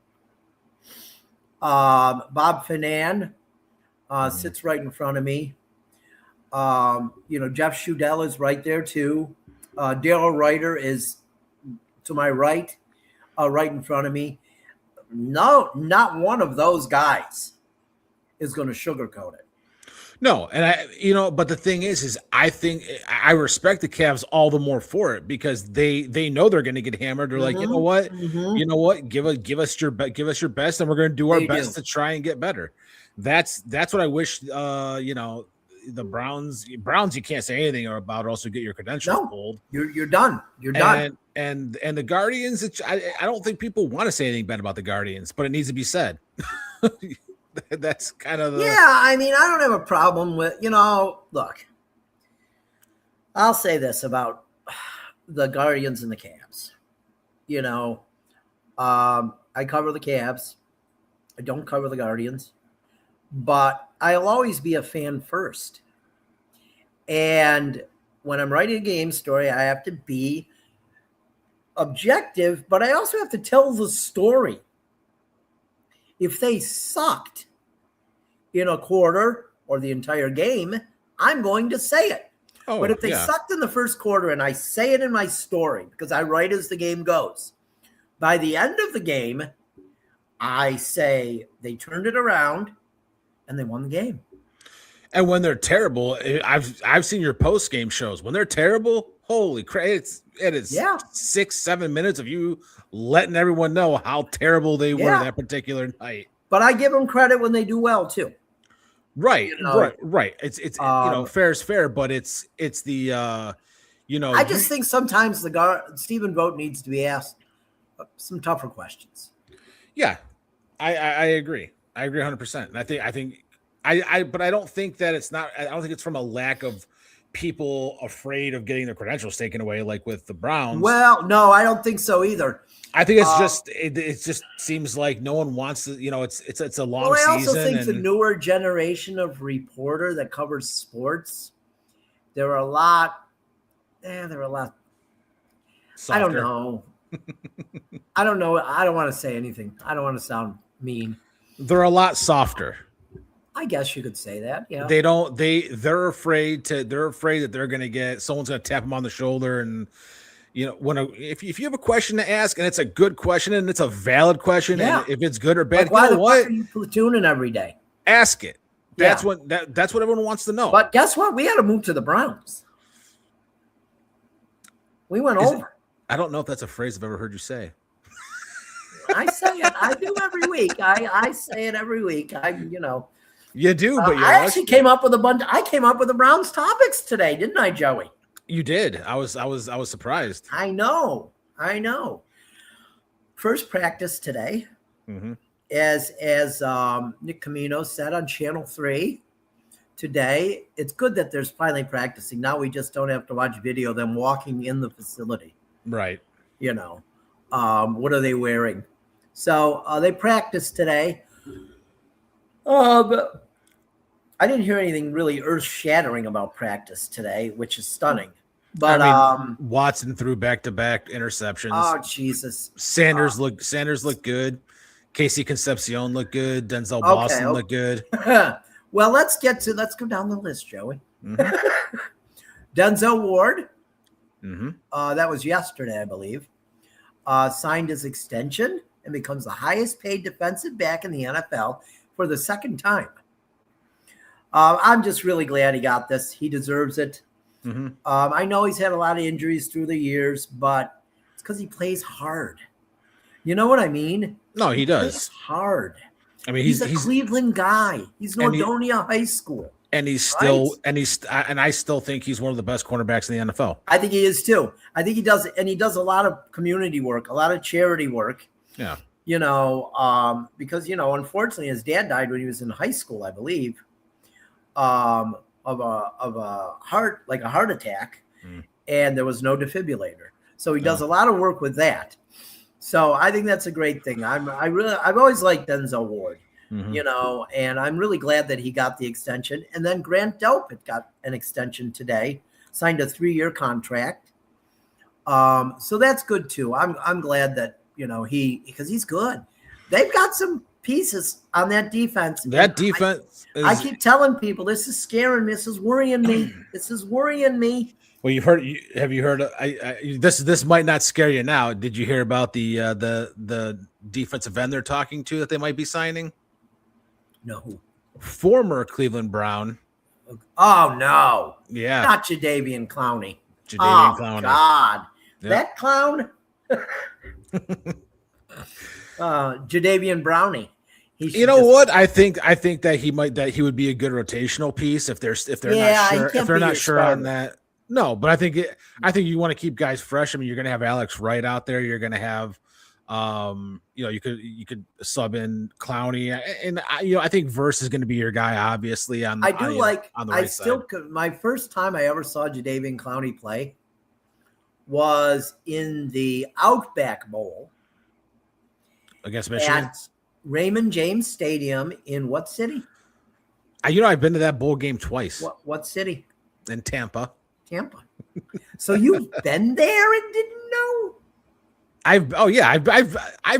Bob Finan sits right in front of me. Jeff Shudell is right there too. Daryl Ryder is to my right, right in front of me. No, not one of those guys is going to sugarcoat it. No, and but the thing is I think I respect the Cavs all the more for it because they know they're going to get hammered. They're like, you know what, give us your best, and we're going to do our best to try and get better. That's what I wish. The Browns, you can't say anything about, or else you get your credentials pulled. You're done. You're done. And the Guardians, I don't think people want to say anything bad about the Guardians, but it needs to be said. That's kind of I mean, I don't have a problem with, look, I'll say this about the Guardians and the Cavs. I cover the Cavs. I don't cover the Guardians, but I'll always be a fan first. And when I'm writing a game story, I have to be objective, but I also have to tell the story. If they sucked in a quarter or the entire game, I'm going to say it. But if they sucked in the first quarter, and I say it in my story because I write as the game goes, by the end of the game, I say they turned it around and they won the game. And when they're terrible, I've seen your post-game shows. When they're terrible, holy crap, it is 6-7 minutes of you letting everyone know how terrible they were that particular night. But I give them credit when they do well too. Right. It's fair is fair, but it's the I just think sometimes Stephen Vogt needs to be asked some tougher questions. Yeah, I agree. I agree 100%. And but I don't think that I don't think it's from a lack of people afraid of getting their credentials taken away, like with the Browns. Well, no, I don't think so either. I think it's it just seems like no one wants to, it's a long season. I also think the newer generation of reporter that covers sports, they're a lot softer. I don't know. I don't know. I don't want to say anything. I don't want to sound mean. They're a lot softer. I guess you could say that. Yeah. They're afraid that they're going to get someone's going to tap them on the shoulder, and if you have a question to ask and it's a good question and it's a valid question, and if it's good or bad, why the fuck are you platooning every day? Ask it. That's what everyone wants to know. But guess what? We had to move to the Browns. We went over. I don't know if that's a phrase I've ever heard you say. I say it. I do every week. I say it every week. You do, but I actually came up with a bunch. I came up with the Browns topics today, didn't I, Joey? You did. I was surprised. I know. First practice today, as Nick Camino said on Channel 3 today. It's good that there's finally practicing. Now we just don't have to watch video of them walking in the facility. Right. What are they wearing? So they practiced today. I didn't hear anything really earth-shattering about practice today, which is stunning. But Watson threw back-to-back interceptions. Oh Jesus! Sanders looked good. Casey Concepcion looked good. Denzel Boston looked good. Well, let's go down the list, Joey. Mm-hmm. Denzel Ward. Mm-hmm. That was yesterday, I believe. Signed his extension and becomes the highest-paid defensive back in the NFL for the second time. I'm just really glad he got this. He deserves it. Mm-hmm. I know he's had a lot of injuries through the years, but it's because he plays hard. You know what I mean? No, he does. Hard. I mean, he's a Cleveland guy. He's Nordonia High School. And he's still, right? and I still think he's one of the best cornerbacks in the NFL. I think he is too. I think he does, and he does a lot of community work, a lot of charity work. Yeah. because unfortunately his dad died when he was in high school, I believe, of a heart attack, and there was no defibrillator. So he does a lot of work with that. So I think that's a great thing. I've always liked Denzel Ward, and I'm really glad that he got the extension. And then Grant Delpit got an extension today, signed a 3-year contract. So that's good too. I'm glad that because he's good. They've got some pieces on that defense. That defense. I keep telling people this is scaring me. This is worrying me. This is worrying me. Well, have you heard? This might not scare you now. Did you hear about the defensive end they're talking to that they might be signing? No. Former Cleveland Brown. Oh no! Yeah, not Jadeveon Clowney. Clowney. God, that clown. Jadeveon Brownie. What? I think that he would be a good rotational piece if they're not sure on that. No, but I think you want to keep guys fresh. I mean, you're going to have Alex Wright out there. You're going to have, you could sub in Clowney, and I think Verse is going to be your guy, obviously. On the right side. My first time I ever saw Jadeveon Clowney play was in the Outback Bowl against Michigan at Raymond James Stadium in what city? I've been to that bowl game twice. What city? In Tampa. So you've been there and didn't know? I've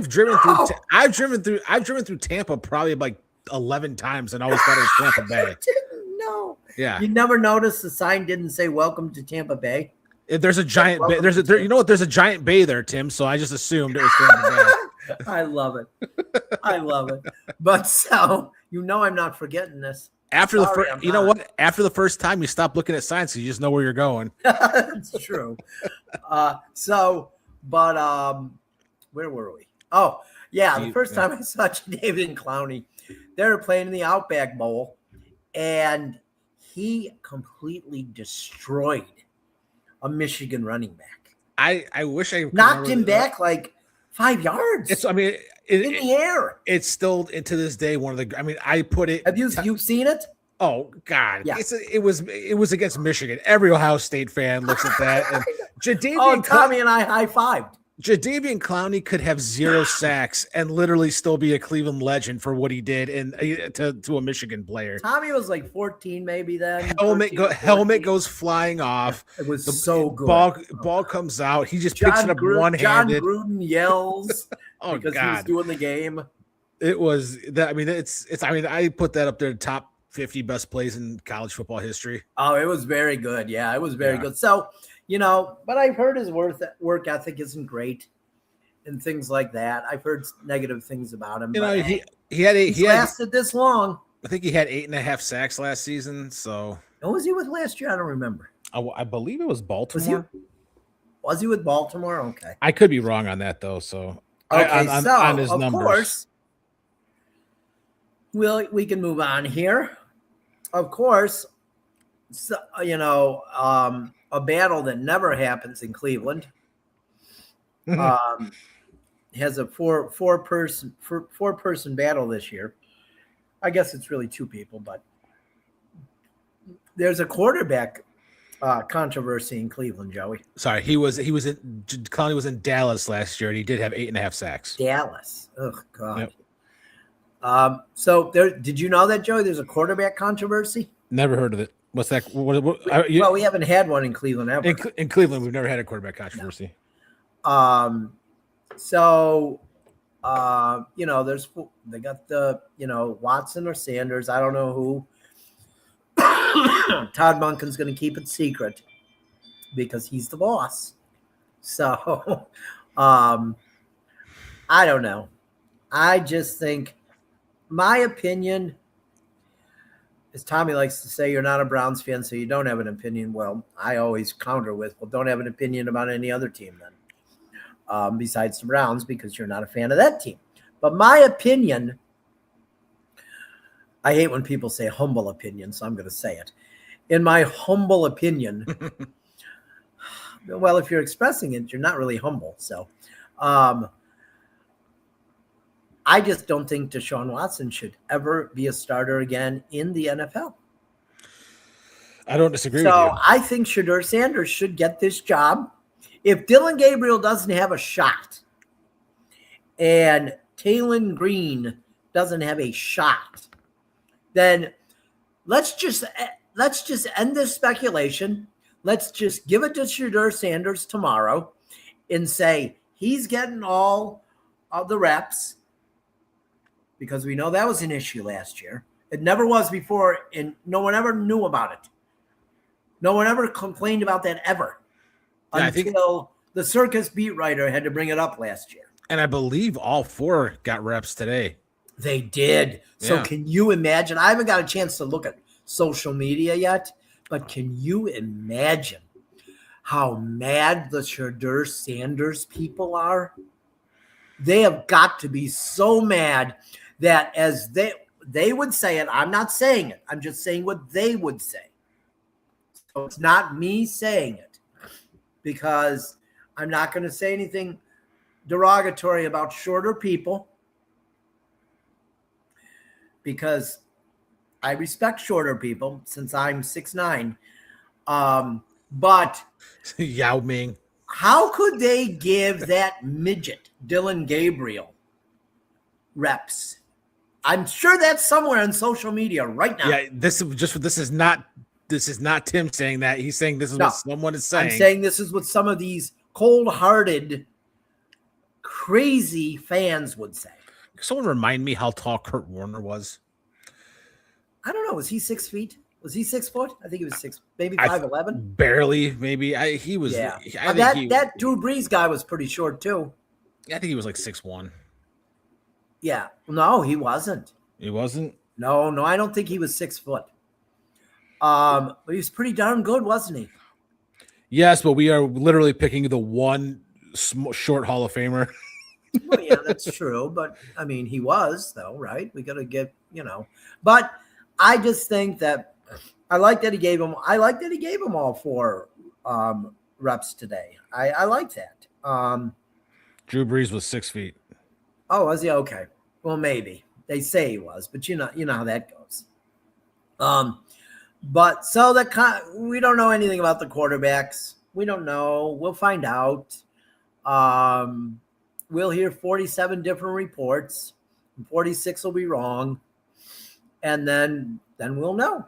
driven through. I've driven through Tampa probably like 11 times, and always thought it was Tampa Bay. I didn't know. Yeah, you never noticed the sign didn't say "Welcome to Tampa Bay." There's a giant. There's a giant bay there, Tim. So I just assumed it was Tampa Bay. I love it. But so I'm not forgetting this. After the first time you stop looking at signs, so you just know where you're going. That's true. Where were we? Oh, yeah. The first time I saw Jadeveon Clowney, they were playing in the Outback Bowl, and he completely destroyed a Michigan running back. I wish I knocked him back like 5 yards. In the air. It's still to this day one of the. I mean, I put it. Have you seen it? Oh God! Yeah. It was against Michigan. Every Ohio State fan looks at that. And Tommy and I high-fived. Jadeveon Clowney could have 0 sacks and literally still be a Cleveland legend for what he did to a Michigan player. Tommy was like 14 maybe then. Helmet goes flying off. It was so good. Ball comes out. He just picks it up one-handed. John Gruden yells because God. he was doing the game. It was that. I mean, I put that up there, top 50 best plays in college football history. Oh, it was very good. Yeah, it was very good. So, but I've heard his work ethic isn't great and things like that. I've heard negative things about him. He lasted this long. I think he had 8.5 sacks last season. So what was he with last year? I don't remember. I believe it was Baltimore. Was he with Baltimore? Okay. I could be wrong on that though. So on his of numbers. Course, we can move on here. Of course, so, a battle that never happens in Cleveland has a four person battle this year. I guess it's really 2 people, but there's a quarterback controversy in Cleveland, Joey. Sorry, Clowney was in Dallas last year, and he did have 8.5 sacks. Dallas. Oh God. Yep. So did you know that, Joey? There's a quarterback controversy. Never heard of it. What's that? Well, we haven't had one in Cleveland ever. In Cleveland, we've never had a quarterback controversy. No. They got the Watson or Sanders. I don't know who. Todd Monken's going to keep it secret because he's the boss. So, I don't know. I just think, my opinion, as Tommy likes to say, you're not a Browns fan, so you don't have an opinion. Well, I always counter with, well, don't have an opinion about any other team then, besides the Browns, because you're not a fan of that team. But my opinion, I hate when people say humble opinion, so I'm going to say it. In my humble opinion, well, if you're expressing it, you're not really humble. So I just don't think Deshaun Watson should ever be a starter again in the NFL. I don't disagree with So you. I think Shedeur Sanders should get this job. If Dylan Gabriel doesn't have a shot and Taylon Green doesn't have a shot, then let's just end this speculation. Let's just give it to Shedeur Sanders tomorrow and say he's getting all of the reps, because we know that was an issue last year. It never was before, and no one ever knew about it. No one ever complained about that ever until the circus beat writer had to bring it up last year. And I believe all 4 got reps today. They did. So can you imagine? I haven't got a chance to look at social media yet, but can you imagine how mad the Shedeur Sanders people are? They have got to be so mad that, as they would say it, I'm not saying it, I'm just saying what they would say. So it's not me saying it, because I'm not going to say anything derogatory about shorter people, because I respect shorter people since I'm 6'9". But Yao Ming. How could they give that midget Dylan Gabriel reps? I'm sure that's somewhere on social media right now. Yeah, this is not Tim saying that. He's saying this is what someone is saying. I'm saying this is what some of these cold-hearted, crazy fans would say. Can someone remind me how tall Kurt Warner was? I don't know. Was he 6 feet? Was he 6 foot? I think he was 6, maybe 5'11". Barely, maybe. He was. Yeah. I that Drew Brees guy was pretty short too. I think he was like 6'1". Yeah. No, he wasn't. He wasn't? No, I don't think he was 6 foot. But he was pretty darn good, wasn't he? Yes, but we are literally picking the one short Hall of Famer. Well, yeah, that's true. But I mean, he was, though, right? We got to get, But I just think that I like that he gave him all 4 reps today. I like that. Drew Brees was 6 feet. Oh, was he? Okay. Well, maybe. They say he was, but you know how that goes. But so we don't know anything about the quarterbacks. We don't know. We'll find out. We'll hear 47 different reports. 46 will be wrong. And then we'll know.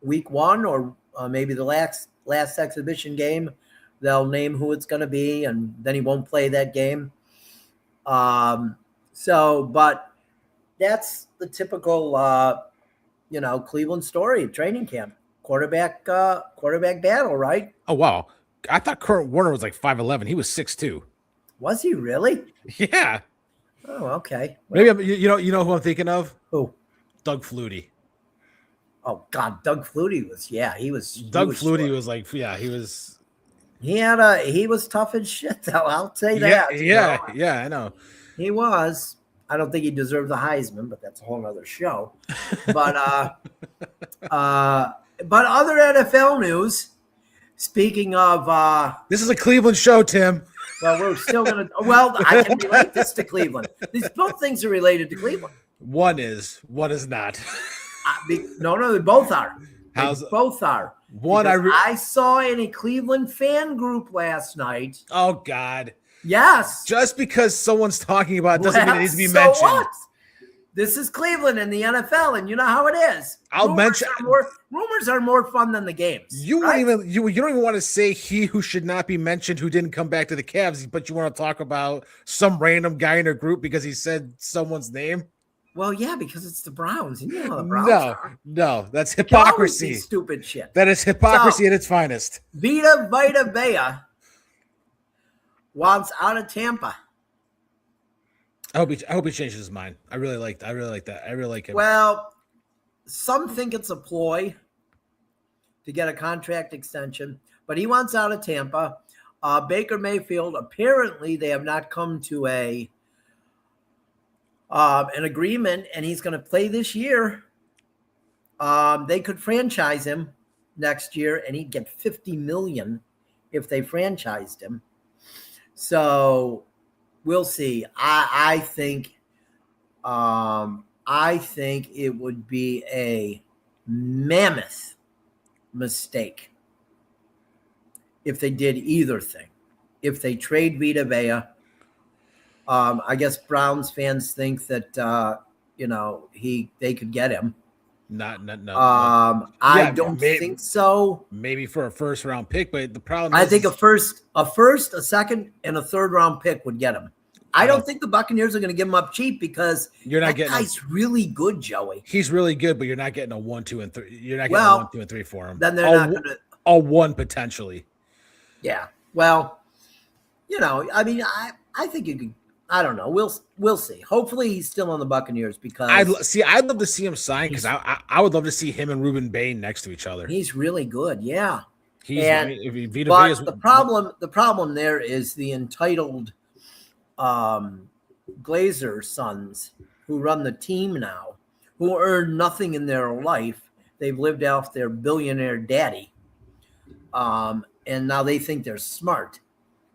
Week 1 or maybe the last exhibition game, they'll name who it's going to be, and then he won't play that game. But that's the typical, Cleveland story, training camp, quarterback battle, right? Oh, wow. I thought Kurt Warner was like 5'11". He was 6'2". Was he really? Yeah. Oh, okay. Well, maybe you know who I'm thinking of? Who? Doug Flutie. Oh God, Doug Flutie was. He was. Doug Flutie was like, he was. He was tough as shit, though. I'll say that. Yeah, I know. He was. I don't think he deserved the Heisman, but that's a whole other show. But other NFL news. Speaking of, this is a Cleveland show, Tim. Well, we're still gonna. Well, I can relate this to Cleveland. These both things are related to Cleveland. One is not. No, they both are. Both are. One I saw in a Cleveland fan group last night. Oh God. Yes. Just because someone's talking about it doesn't mean it needs to be mentioned. What? This is Cleveland and the NFL, and you know how it is. Rumors are more fun than the games. You don't even want to say he who should not be mentioned who didn't come back to the Cavs, but you want to talk about some random guy in a group because he said someone's name. Well, yeah, because it's the Browns, and you know how the Browns are. No, that's hypocrisy. Stupid shit. That is hypocrisy at its finest. Vita Bea wants out of Tampa. I hope he changes his mind. I really like that. I really like him. Well, some think it's a ploy to get a contract extension, but he wants out of Tampa. Baker Mayfield, apparently they have not come to an agreement, and he's going to play this year. They could franchise him next year, and he'd get $50 million if they franchised him. So we'll see. I think I think it would be a mammoth mistake if they did either thing. If they trade Vita Vea, I guess Browns fans think that they could get him. No. I don't think so. Maybe for a first round pick, but the problem I think a first, a second, and a third round pick would get him. I don't think the Buccaneers are going to give him up cheap because you're not getting. Guy's really good, Joey. He's really good, but you're not getting a 1, 2, and 3. You're not getting a 1, 2, and 3 for him. Then they're not going to a 1 potentially. Yeah. Well, I mean, I think you could. I don't know. We'll see. Hopefully, he's still on the Buccaneers because I'd love to see him sign because I would love to see him and Ruben Bain next to each other. He's really good. Yeah. But the problem there is the entitled Glazer sons who run the team now, who earn nothing in their life. They've lived off their billionaire daddy, and now they think they're smart.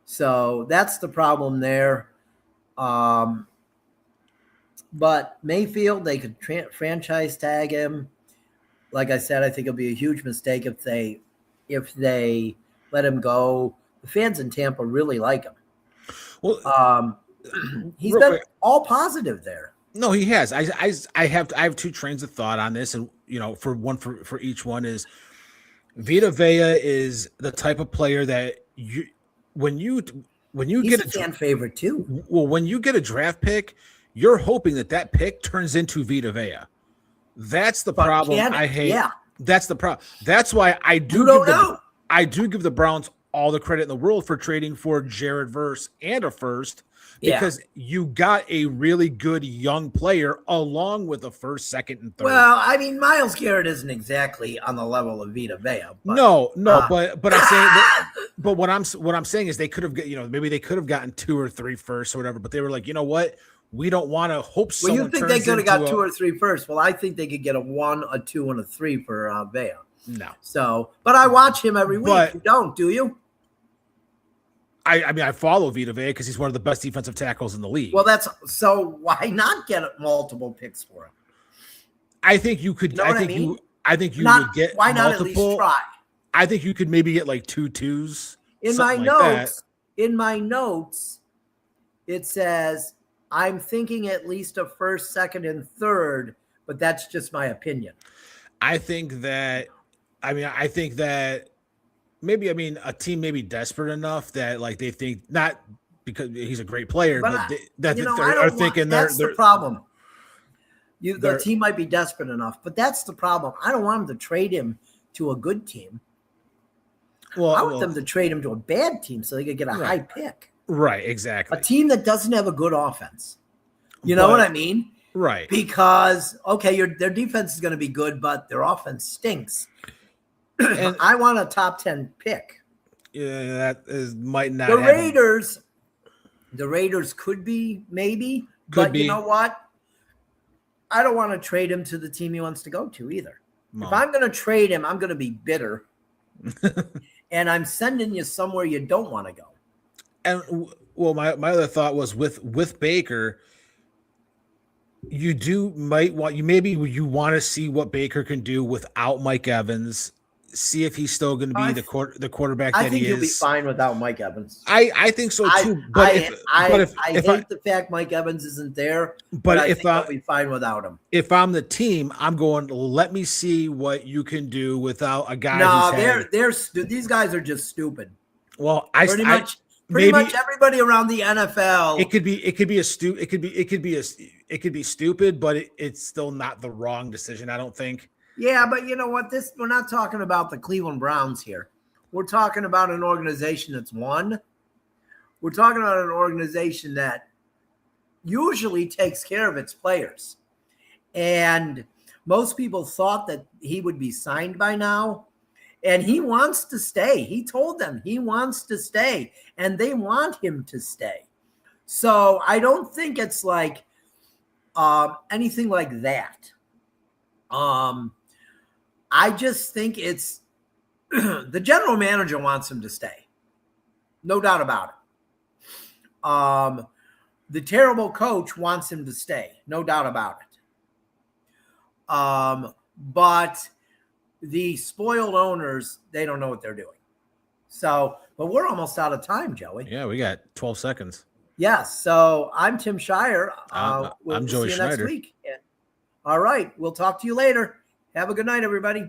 So that's the problem there. But Mayfield, they could franchise tag him. Like I said, I think it'll be a huge mistake if they let him go. The fans in Tampa really like him. Well, he's been all positive there. No, he has. I have two trains of thought on this, and for each one is Vita Vea is the type of player that when you he's get a fan favorite too. Well, when you get a draft pick, you're hoping that pick turns into Vita Vea. That's the problem I hate. Yeah. That's the problem. That's why I do give the Browns all the credit in the world for trading for Jared Verse and a first, because you got a really good young player along with a first, second, and third. Well, I mean, Myles Garrett isn't exactly on the level of Vita Vea. But, but I'm saying but what I'm saying is they could have maybe they could have gotten 2 or 3 firsts or whatever, but they were like, you know what? We don't want to hope someone. Well, you think they could have got 2 or 3 firsts? Well, I think they could get a 1, a 2, and a 3 for Vea. No. So, but I watch him every week. You don't, do you? I mean, I follow Vita Vea because he's one of the best defensive tackles in the league. Well, so why not get multiple picks for him? I think you could. I think you would get. Why not multiple, at least try? I think you could maybe get like 2 2s. In my notes, it says I'm thinking at least a first, second, and third, but that's just my opinion. I think that maybe a team may be desperate enough that like they think, not because he's a great player, but they're thinking that's the problem. The team might be desperate enough, but that's the problem. I don't want them to trade him to a good team. Well, I want them to trade him to a bad team so they could get a high pick. Right, exactly. A team that doesn't have a good offense. You know what I mean? Right. Because, their defense is going to be good, but their offense stinks. And I want a top 10 pick. Yeah, might not. The Raiders could be, maybe. But you know what? I don't want to trade him to the team he wants to go to either. No. If I'm going to trade him, I'm going to be bitter. And I'm sending you somewhere you don't want to go. And well, my other thought was with Baker, you want to see what Baker can do without Mike Evans. See if he's still going to be the quarterback that he is. I think he'll be fine without Mike Evans. I think so too. I hate the fact Mike Evans isn't there. But I think he'll be fine without him. If I'm the team, I'm going. Let me see what you can do without a guy. No, these guys are just stupid. Well, pretty much everybody around the NFL. It could be stupid, but it's still not the wrong decision. I don't think. Yeah, but you know what? We're not talking about the Cleveland Browns here. We're talking about an organization that's won. We're talking about an organization that usually takes care of its players. And most people thought that he would be signed by now. And he wants to stay. He told them he wants to stay. And they want him to stay. So I don't think it's like anything like that. I just think it's the general manager wants him to stay. No doubt about it. The terrible coach wants him to stay, no doubt about it. But the spoiled owners, they don't know what they're doing. So, but we're almost out of time, Joey. Yeah, we got 12 seconds. Yes. So I'm Tim Shire. I'm Joey see you Schneider. next week. All right. We'll talk to you later. Have a good night, everybody.